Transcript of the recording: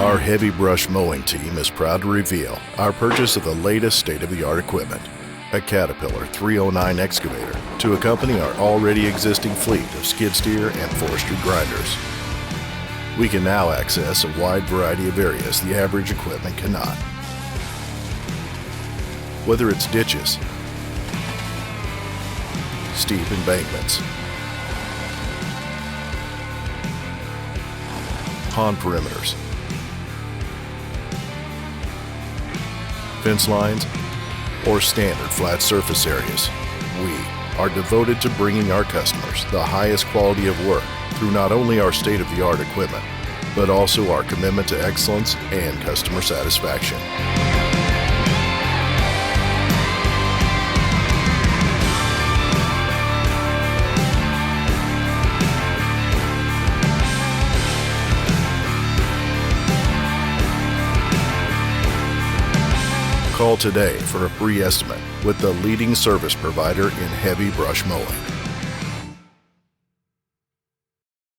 Our heavy brush mowing team is proud to reveal our purchase of the latest state-of-the-art equipment, a Caterpillar 309 excavator, to accompany our already existing fleet of skid steer and forestry grinders. We can now access a wide variety of areas the average equipment cannot. Whether it's ditches, steep embankments, pond perimeters, fence lines, or standard flat surface areas, we are devoted to bringing our customers the highest quality of work through not only our state-of-the-art equipment, but also our commitment to excellence and customer satisfaction. Call today for a free estimate with the leading service provider in heavy brush mowing.